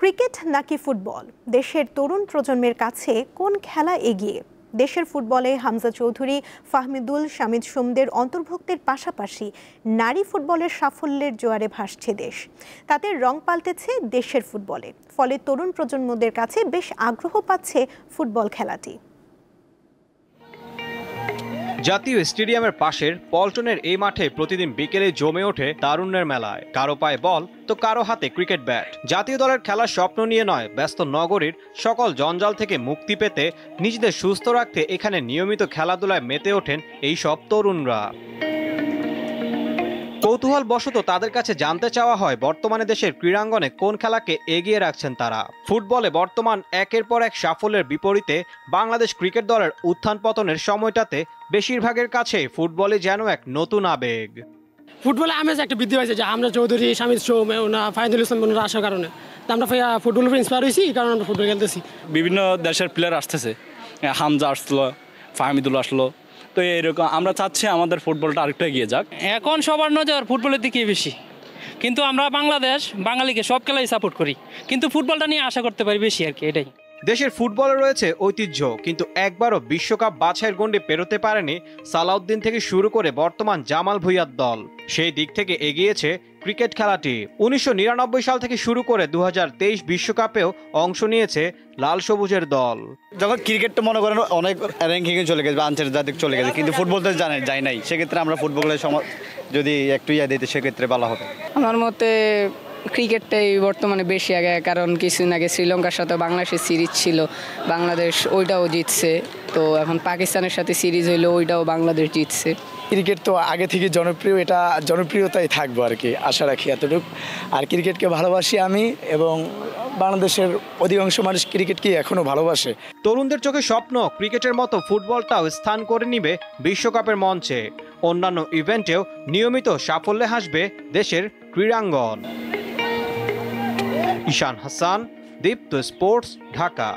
Cricket নাকি football, দেশের তরুণ প্রজন্মের কাছে কোন খেলা এগিয়ে? দেশের ফুটবলে হামজা চৌধুরী, ফাহমিদুল, শামিদ সোমদের অন্তর্ভুক্তির পাশাপাশি নারী ফুটবলের সাফল্যের জোয়ারে ভাসছে দেশ। তাদের রং পাল্টেছে দেশের ফুটবলে, ফলে তরুণ প্রজন্মদের কাছে বেশ আগ্রহ পাচ্ছে ফুটবল খেলাটি। জাতীয় স্টেডিয়ামের পাশের পল্টনের এই মাঠে প্রতিদিন বিকেলে জমে ওঠে তারুণ্যের মেলায়। কারো পায়ে বল তো কারো হাতে ক্রিকেট ব্যাট। জাতীয় দলের খেলার স্বপ্ন নিয়ে নয়, ব্যস্ত নগরীর সকল জঞ্জাল থেকে মুক্তি পেতে নিজেদের সুস্থ রাখতে এখানে নিয়মিত খেলাধুলায় মেতে ওঠেন এই সব তরুণরা। কৌতূহল বশত তাদের কাছে জানতে চাওয়া হয় বর্তমানে দেশের ক্রীড়াঙ্গনে কোন খেলাকে এগিয়ে রাখছেন তারা। ফুটবলে বর্তমান একের পর এক সাফল্যের বিপরীতে বাংলাদেশ ক্রিকেট দলের উত্থান পতনের সময়টাতে বেশিরভাগের কাছে ফুটবলে যেন এক নতুন আবেগ। ফুটবলে আমেজ একটা বৃদ্ধি পাইছে যে আমরা চৌধুরী, শামিদ সোম, ফাহিদুল ইসলাম আসার কারণে আমরা ফুটবলের উপর ইন্সপায়ার হয়েছি, এই কারণে আমরা ফুটবল খেলতেছি। বিভিন্ন দেশের প্লেয়ার আসতেছে, হামজা আসলো, ফাহমিদুল আসলো, তো এরকম আমরা চাচ্ছি আমাদের ফুটবলটা আরেকটু এগিয়ে যাক। এখন সবার নজর ফুটবলের দিকে বেশি, কিন্তু আমরা বাংলাদেশ বাঙালিকে সব খেলাই সাপোর্ট করি, কিন্তু ফুটবলটা নিয়ে আশা করতে পারি বেশি আর কি। এটাই দেশের ফুটবলে রয়েছে ঐতিহ্য, কিন্তু একবারও বিশ্বকাপ বাছাইয়ের গণ্ডি পেরোতে পারেনি সালাউদ্দিন থেকে শুরু করে বর্তমান জামাল ভুঁইয়ার দল। সেই দিক থেকে এগিয়েছে ক্রিকেট খেলাটি। 1999 সাল থেকে শুরু করে 2023 বিশ্বকাপেও অংশ নিয়েছে লাল সবুজের দল। যখন ক্রিকেটটা মনে করেন অনেক র্যাঙ্কিংয়ে চলে গেছে, আন্তর্জাতিক চলে গেছে, কিন্তু ফুটবল তো যাই নাই। সেক্ষেত্রে আমরা ফুটবলের যদি একটু দিতে সেক্ষেত্রে ভালো হবে। আমার মতে ক্রিকেটটাই বর্তমানে বেশি আগে, কারণ কিছুদিন আগে শ্রীলঙ্কার সাথে বাংলাদেশের সিরিজ ছিল, বাংলাদেশ ওইটাও জিতছে। তো এখন পাকিস্তানের সাথে সিরিজ হইলো, ওইটাও বাংলাদেশ জিতছে। ক্রিকেট তো আগে থেকে জনপ্রিয়, এটা জনপ্রিয়তাই থাকবো আর কি, আশা রাখি এতটুকু। আর ক্রিকেটকে ভালোবাসি আমি, এবং বাংলাদেশের অধিকাংশ মানুষ ক্রিকেটকে এখনও ভালোবাসে। তরুণদের চোখে স্বপ্ন ক্রিকেটের মতো ফুটবলটাও স্থান করে নিবে বিশ্বকাপের মঞ্চে। অন্যান্য ইভেন্টেও নিয়মিত সাফল্যে হাসবে দেশের ক্রীড়াঙ্গন। ঈশান হাসান, দীপ্ত স্পোর্টস, ঢাকা।